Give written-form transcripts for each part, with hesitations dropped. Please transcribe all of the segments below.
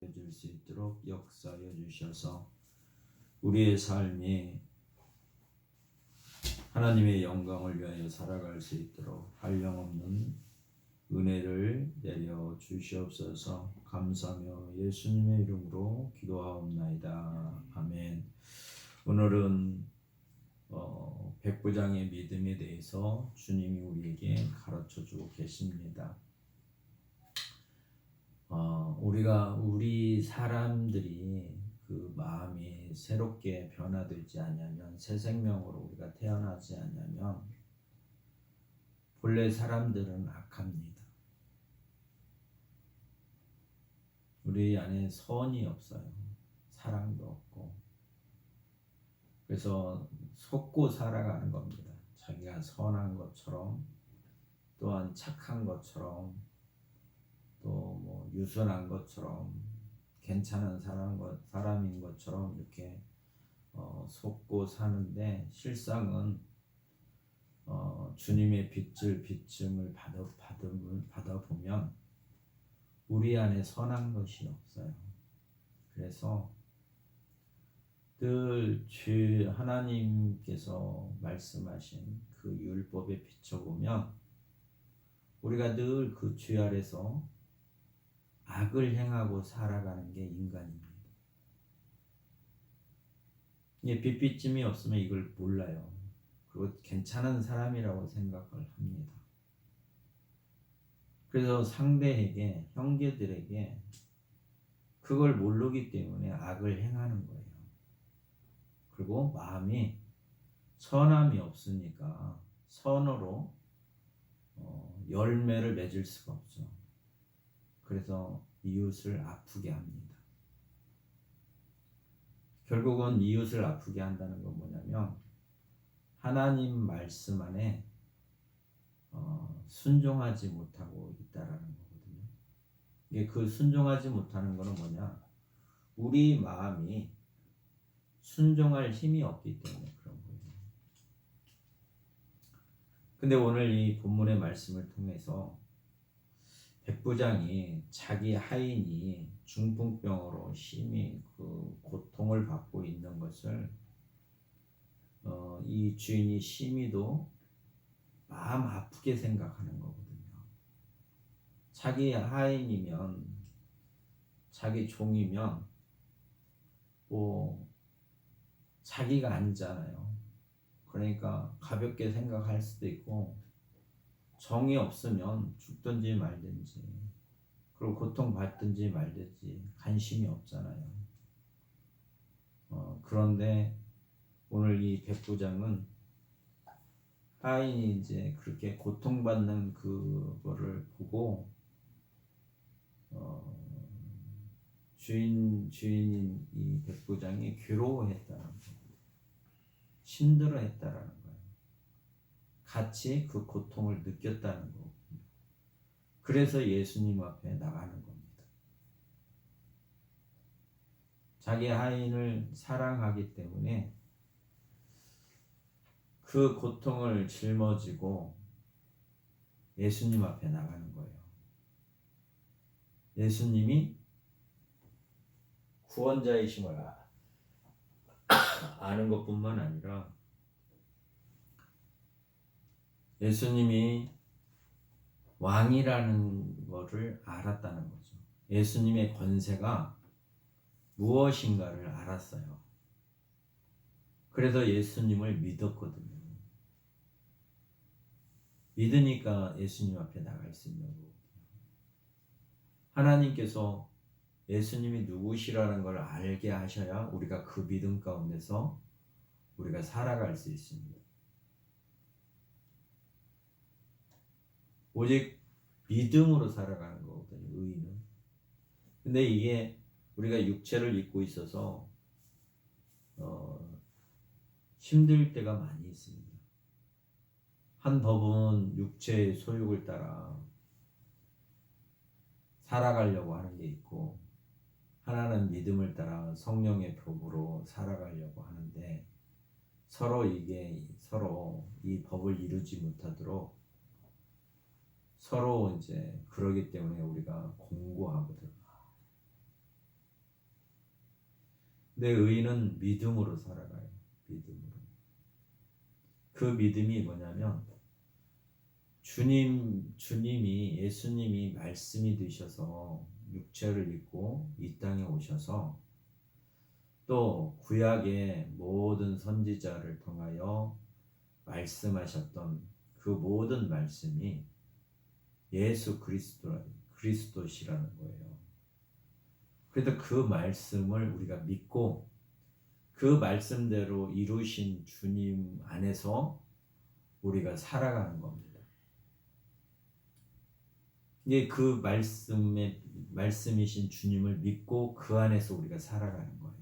줄 수 있도록 역사해 주셔서 우리의 삶이 하나님의 영광을 위하여 살아갈 수 있도록 한량없는 은혜를 내려 주시옵소서. 감사하며 예수님의 이름으로 기도하옵나이다. 아멘. 오늘은 백부장의 믿음에 대해서 주님이 우리에게 가르쳐 주고 계십니다. 우리 사람들이 그 마음이 새롭게 변화되지 않으면, 새 생명으로 우리가 태어나지 않으면 본래 사람들은 악합니다. 우리 안에 선이 없어요. 사랑도 없고. 그래서 속고 살아가는 겁니다. 자기가 선한 것처럼, 또한 착한 것처럼, 또 뭐 유순한 것처럼, 괜찮은 사람인 것처럼 이렇게 속고 사는데, 실상은 주님의 비침을 받아 보면 우리 안에 선한 것이 없어요. 그래서 늘 하나님께서 말씀하신 그 율법에 비춰보면 우리가 늘 그 죄 아래서 악을 행하고 살아가는 게 인간입니다. 이게 빛비침이 없으면 이걸 몰라요. 그리고 괜찮은 사람이라고 생각을 합니다. 그래서 상대에게, 형제들에게 그걸 모르기 때문에 악을 행하는 거예요. 그리고 마음이 선함이 없으니까 선으로 열매를 맺을 수가 없죠. 그래서 이웃을 아프게 합니다. 결국은 이웃을 아프게 한다는 건 뭐냐면 하나님 말씀 안에 순종하지 못하고 있다라는 거거든요. 이게 그 순종하지 못하는 거는 뭐냐? 우리 마음이 순종할 힘이 없기 때문에 그런 거예요. 근데 오늘 이 본문의 말씀을 통해서 백부장이 자기 하인이 중풍병으로 심히 그 고통을 받고 있는 것을 이 주인이 심히도 마음 아프게 생각하는 거거든요. 자기 하인이면, 자기 종이면 뭐 자기가 아니잖아요. 그러니까 가볍게 생각할 수도 있고, 정이 없으면 죽든지 말든지, 그리고 고통받든지 말든지 관심이 없잖아요. 그런데 오늘 이 백부장은 하인이 이제 그렇게 고통받는 그거를 보고 주인인 이 백부장이 괴로워했다는 거예요. 힘들어했다라는 거예요. 같이 그 고통을 느꼈다는 거거든요. 그래서 예수님 앞에 나가는 겁니다. 자기 하인을 사랑하기 때문에 그 고통을 짊어지고 예수님 앞에 나가는 거예요. 예수님이 구원자이심을 아는 것뿐만 아니라 예수님이 왕이라는 것을 알았다는 거죠. 예수님의 권세가 무엇인가를 알았어요. 그래서 예수님을 믿었거든요. 믿으니까 예수님 앞에 나갈 수 있는 거거든요. 하나님께서 예수님이 누구시라는 걸 알게 하셔야 우리가 그 믿음 가운데서 우리가 살아갈 수 있습니다. 오직 믿음으로 살아가는 거거든요, 의인은. 근데 이게 우리가 육체를 입고 있어서 힘들 때가 많이 있습니다. 한 법은 육체의 소욕을 따라 살아가려고 하는 게 있고, 하나는 믿음을 따라 성령의 법으로 살아가려고 하는데, 서로 이 법을 이루지 못하도록 서로 이제 그러기 때문에 우리가 공고하거든. 근데 의인은 믿음으로 살아가요. 믿음으로. 그 믿음이 뭐냐면 예수님이 말씀이 되셔서 육체를 입고 이 땅에 오셔서 또 구약의 모든 선지자를 통하여 말씀하셨던 그 모든 말씀이 예수 그리스도시라는 거예요. 그래서 그 말씀을 우리가 믿고 그 말씀대로 이루신 주님 안에서 우리가 살아가는 겁니다. 이게 그 말씀이신 주님을 믿고 그 안에서 우리가 살아가는 거예요.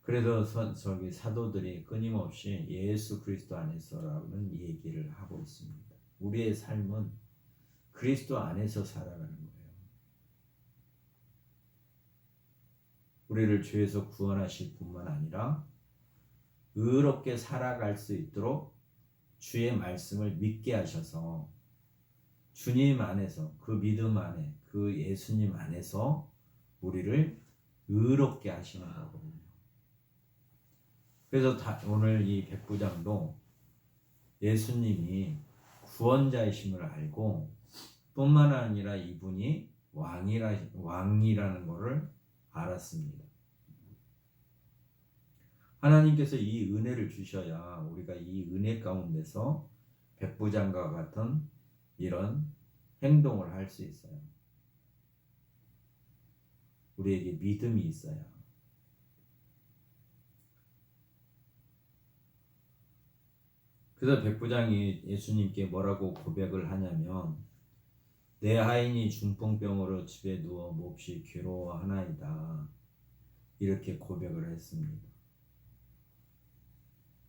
그래서 저기 사도들이 끊임없이 예수 그리스도 안에서라는 얘기를 하고 있습니다. 우리의 삶은 그리스도 안에서 살아가는 거예요. 우리를 죄에서 구원하실 뿐만 아니라 의롭게 살아갈 수 있도록 주의 말씀을 믿게 하셔서 주님 안에서 그 믿음 안에 그 예수님 안에서 우리를 의롭게 하시는 거거든요. 그래서 오늘 이 백부장도 예수님이 구원자이심을 알고 뿐만 아니라 이분이 왕이라는 것을 알았습니다. 하나님께서 이 은혜를 주셔야 우리가 이 은혜 가운데서 백부장과 같은 이런 행동을 할 수 있어요. 우리에게 믿음이 있어야. 그래서 백부장이 예수님께 뭐라고 고백을 하냐면 내 하인이 중풍병으로 집에 누워 몹시 괴로워하나이다. 이렇게 고백을 했습니다.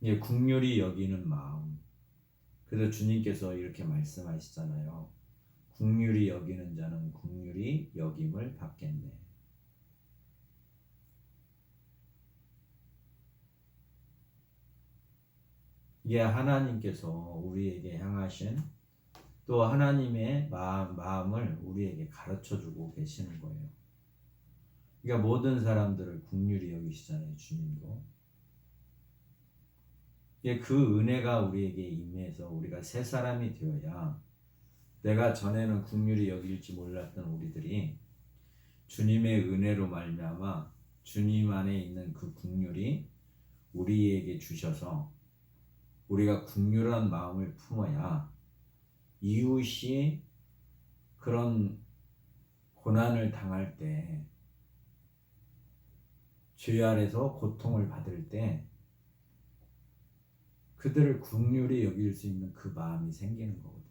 이게 긍휼히 여기는 마음. 그래서 주님께서 이렇게 말씀하시잖아요. 긍휼히 여기는 자는 긍휼히 여김을 받겠네. 이게 하나님께서 우리에게 향하신 또 하나님의 마음을 우리에게 가르쳐주고 계시는 거예요. 그러니까 모든 사람들을 긍휼히 여기시잖아요. 주님도. 그 은혜가 우리에게 임해서 우리가 새 사람이 되어야 내가 전에는 긍휼히 여길지 몰랐던 우리들이 주님의 은혜로 말미암아 주님 안에 있는 그 긍휼이 우리에게 주셔서 우리가 긍휼한 마음을 품어야 이웃이 그런 고난을 당할 때, 죄 아래서 고통을 받을 때 그들을 긍휼히 여길 수 있는 그 마음이 생기는 거거든요.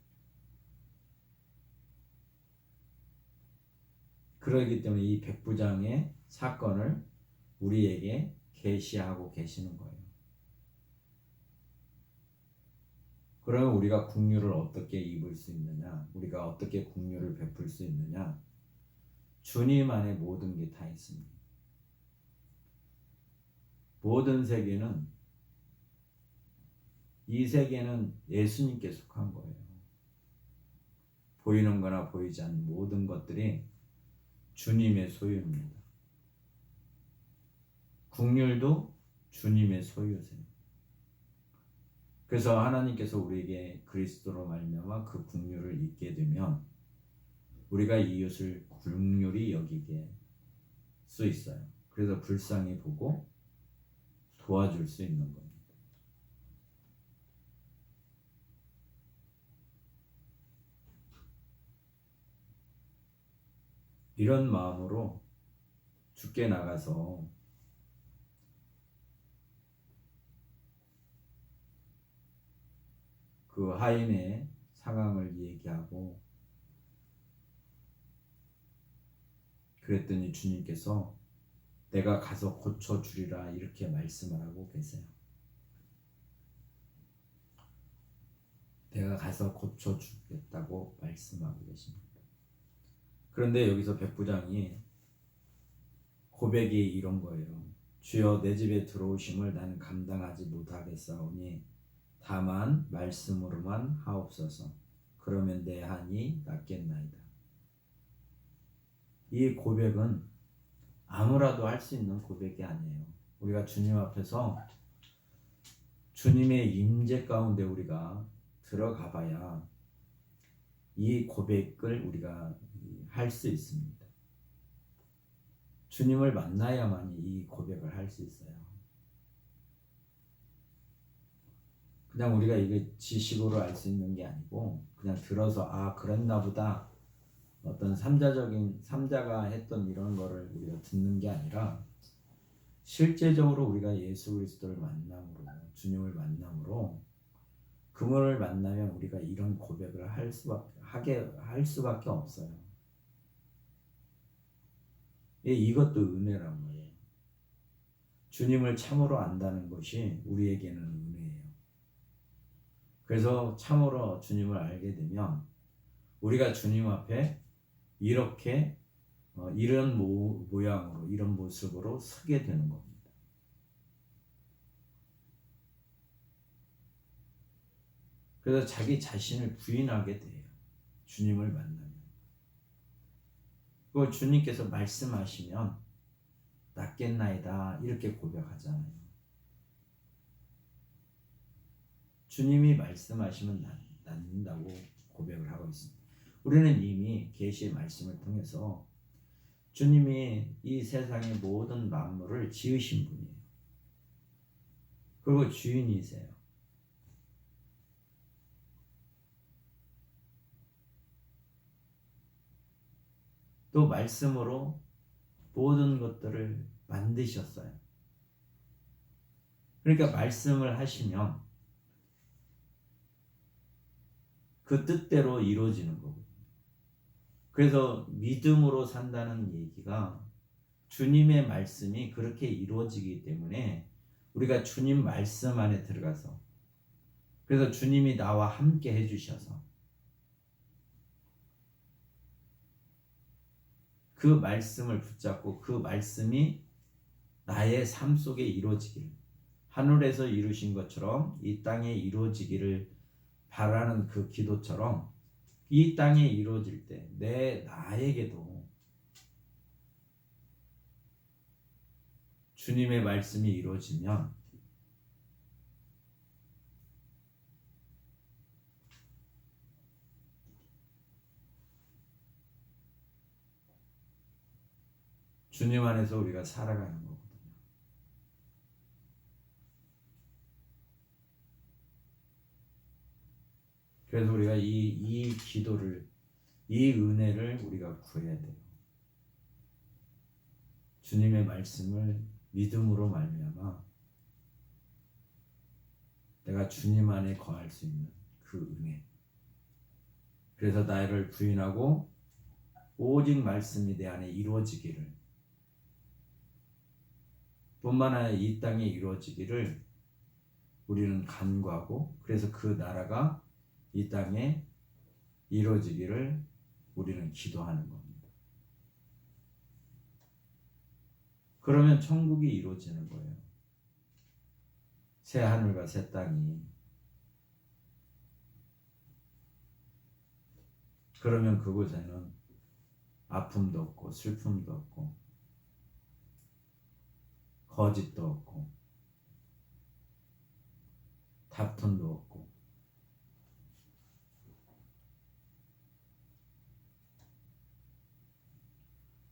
그러기 때문에 이 백부장의 사건을 우리에게 계시하고 계시는 거예요. 그러면 우리가 긍휼을 어떻게 입을 수 있느냐? 우리가 어떻게 긍휼을 베풀 수 있느냐? 주님 안에 모든 게 다 있습니다. 모든 세계는 이 세계는 예수님께 속한 거예요. 보이는 거나 보이지 않는 모든 것들이 주님의 소유입니다. 긍휼도 주님의 소유세요. 그래서 하나님께서 우리에게 그리스도로 말미암아 그 긍휼을 입게 되면 우리가 이웃을 긍휼히 여기게 수 있어요. 그래서 불쌍히 보고 도와줄 수 있는 겁니다. 이런 마음으로 주께 나가서 그 하인의 상황을 얘기하고 그랬더니 주님께서 내가 가서 고쳐주리라 이렇게 말씀을 하고 계세요. 내가 가서 고쳐주겠다고 말씀하고 계십니다. 그런데 여기서 백부장이 고백이 이런 거예요. 주여 내 집에 들어오심을 나는 감당하지 못하겠사오니 다만 말씀으로만 하옵소서. 그러면 내 한이 낫겠나이다. 이 고백은 아무라도 할 수 있는 고백이 아니에요. 우리가 주님 앞에서 주님의 임재 가운데 우리가 들어가 봐야 이 고백을 우리가 할 수 있습니다. 주님을 만나야만이 이 고백을 할 수 있어요. 그냥 우리가 이게 지식으로 알 수 있는 게 아니고 그냥 들어서 아 그랬나 보다 어떤 삼자가 했던 이런 거를 우리가 듣는 게 아니라 실제적으로 우리가 예수 그리스도를 만남으로 주님을 만남으로 그분을 만나면 우리가 이런 고백을 할 수밖에 없어요. 이것도 은혜란 말이에요. 주님을 참으로 안다는 것이 우리에게는 은혜예요. 그래서 참으로 주님을 알게 되면 우리가 주님 앞에 이렇게 이런 모양으로 이런 모습으로 서게 되는 겁니다. 그래서 자기 자신을 부인하게 돼요. 주님을 만나면. 그 주님께서 말씀하시면 낫겠나이다 이렇게 고백하잖아요. 주님이 말씀하시면 낫는다고 고백을 하고 있습니다. 우리는 이미 계시의 말씀을 통해서 주님이 이 세상의 모든 만물을 지으신 분이에요. 그리고 주인이세요. 또 말씀으로 모든 것들을 만드셨어요. 그러니까 말씀을 하시면 그 뜻대로 이루어지는 거거든요. 그래서 믿음으로 산다는 얘기가 주님의 말씀이 그렇게 이루어지기 때문에 우리가 주님 말씀 안에 들어가서 그래서 주님이 나와 함께 해주셔서 그 말씀을 붙잡고 그 말씀이 나의 삶 속에 이루어지기를 하늘에서 이루신 것처럼 이 땅에 이루어지기를 바라는 그 기도처럼 이 땅에 이루어질 때 나에게도 주님의 말씀이 이루어지면 주님 안에서 우리가 살아가는 거거든요. 그래서 우리가 이 기도를, 이 은혜를 우리가 구해야 돼요. 주님의 말씀을 믿음으로 말미암아 내가 주님 안에 거할 수 있는 그 은혜. 그래서 나를 부인하고 오직 말씀이 내 안에 이루어지기를 뿐만 아니라 이 땅에 이루어지기를 우리는 간구하고 그래서 그 나라가 이 땅에 이루어지기를 우리는 기도하는 겁니다. 그러면 천국이 이루어지는 거예요. 새 하늘과 새 땅이. 그러면 그곳에는 아픔도 없고 슬픔도 없고 거짓도 없고 다툼도 없고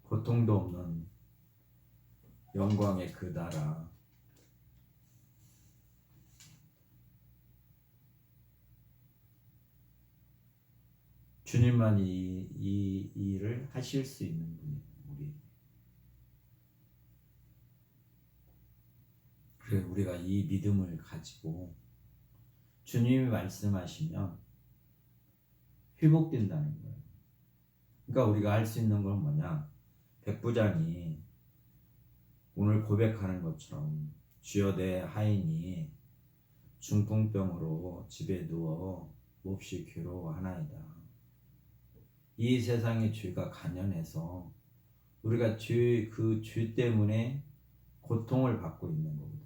고통도 없는 영광의 그 나라. 주님만이 이 일을 하실 수 있는 분이에요. 그래서 우리가 이 믿음을 가지고 주님이 말씀하시면 회복된다는 거예요. 그러니까 우리가 할 수 있는 건 뭐냐? 백부장이 오늘 고백하는 것처럼 주여 내 하인이 중풍병으로 집에 누워 몹시 괴로워하나이다. 이 세상의 죄가 간연해서 우리가 그 죄 때문에 고통을 받고 있는 거거든요.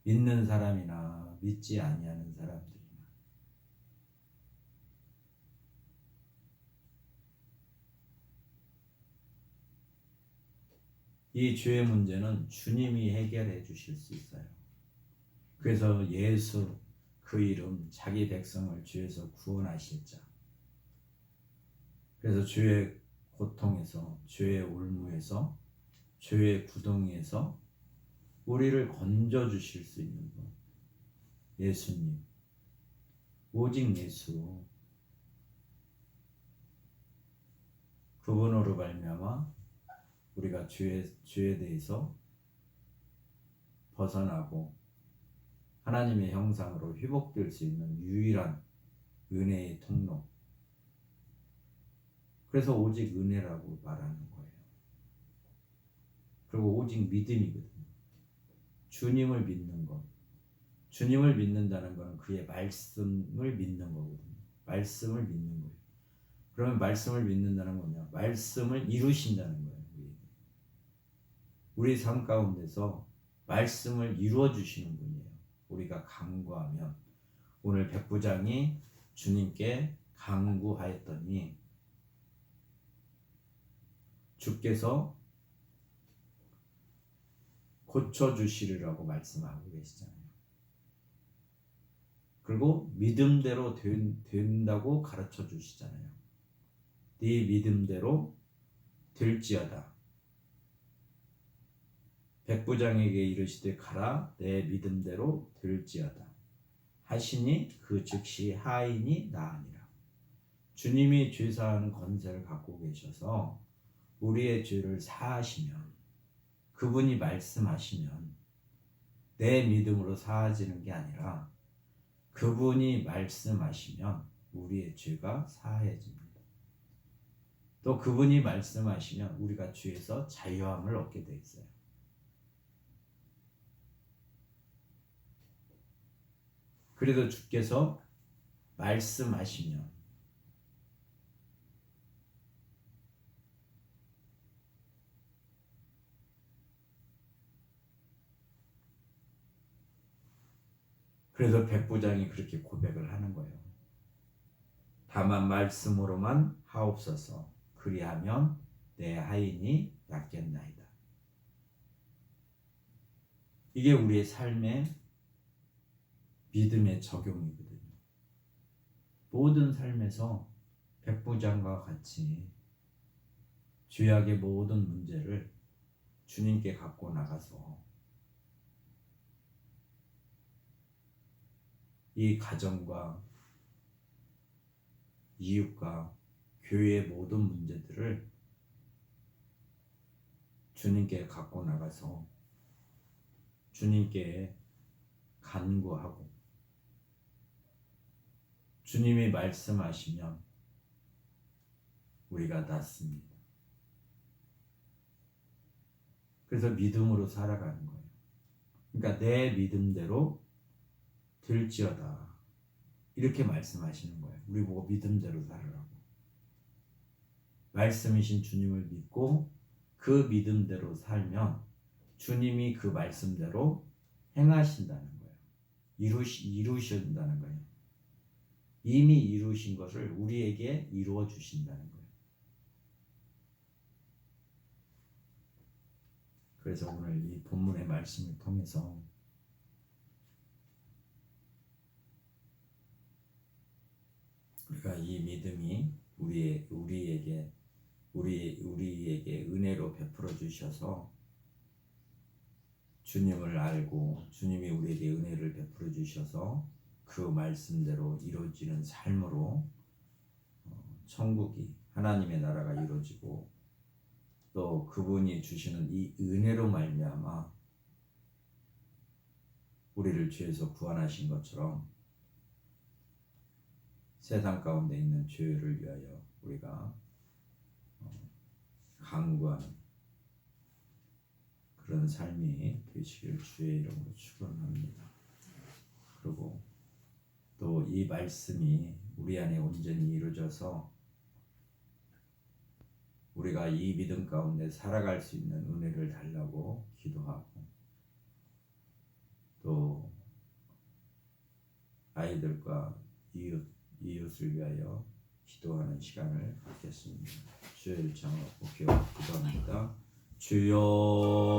믿는 사람이나 믿지 아니하는 사람들이나. 이 죄의 문제는 주님이 해결해 주실 수 있어요. 그래서 예수 그 이름 자기 백성을 죄에서 구원하실 자. 그래서 죄의 고통에서 죄의 올무에서 죄의 구덩이에서 우리를 건져 주실 수 있는 분. 예수님. 오직 예수. 그분으로 말미암아 우리가 죄에 대해서 벗어나고 하나님의 형상으로 회복될 수 있는 유일한 은혜의 통로. 그래서 오직 은혜라고 말하는 거예요. 그리고 오직 믿음이거든요. 주님을 믿는 것. 주님을 믿는다는 것은 그의 말씀을 믿는 거거든요. 말씀을 믿는 거예요. 그러면 말씀을 믿는다는 건 뭐냐? 말씀을 이루신다는 거예요. 우리 삶 가운데서 말씀을 이루어 주시는 분이에요. 우리가 간구하면 오늘 백부장이 주님께 간구하였더니 주께서 고쳐주시리라고 말씀하고 계시잖아요. 그리고 믿음대로 된다고 가르쳐 주시잖아요. 네 믿음대로 될지어다. 백부장에게 이르시되 가라 내 믿음대로 될지어다 하시니 그 즉시 하인이 나으니라. 주님이 죄사하는 권세를 갖고 계셔서 우리의 죄를 사하시면, 그분이 말씀하시면 내 믿음으로 사하지는 게 아니라 그분이 말씀하시면 우리의 죄가 사해집니다. 또 그분이 말씀하시면 우리가 죄에서 자유함을 얻게 돼 있어요. 그래도 주께서 말씀하시면 그래서 백부장이 그렇게 고백을 하는 거예요. 다만 말씀으로만 하옵소서. 그리하면 내 하인이 낫겠나이다. 이게 우리의 삶의 믿음의 적용이거든요. 모든 삶에서 백부장과 같이 죄악의 모든 문제를 주님께 갖고 나가서 이 가정과 이웃과 교회의 모든 문제들을 주님께 갖고 나가서 주님께 간구하고 주님이 말씀하시면 우리가 낫습니다. 그래서 믿음으로 살아가는 거예요. 그러니까 내 믿음대로 될지어다 이렇게 말씀하시는 거예요. 우리 보고 믿음대로 살으라고. 말씀이신 주님을 믿고 그 믿음대로 살면 주님이 그 말씀대로 행하신다는 거예요. 이루신다는 거예요. 이미 이루신 것을 우리에게 이루어 주신다는 거예요. 그래서 오늘 이 본문의 말씀을 통해서 우리가 이 믿음이 우리에게 은혜로 베풀어 주셔서 주님을 알고 주님이 우리에게 은혜를 베풀어 주셔서 그 말씀대로 이루어지는 삶으로 천국이 하나님의 나라가 이루어지고 또 그분이 주시는 이 은혜로 말미암아 우리를 죄에서 구원하신 것처럼 세상 가운데 있는 죄를 위하여 우리가 간구하는 그런 삶이 되시기를 주의 이름으로 축원합니다. 그리고 또 이 말씀이 우리 안에 온전히 이루어져서 우리가 이 믿음 가운데 살아갈 수 있는 은혜를 달라고 기도하고 또 아이들과 이웃을 위하여 기도하는 시간을 갖겠습니다. 주의 일창으로 기도합니다. 주여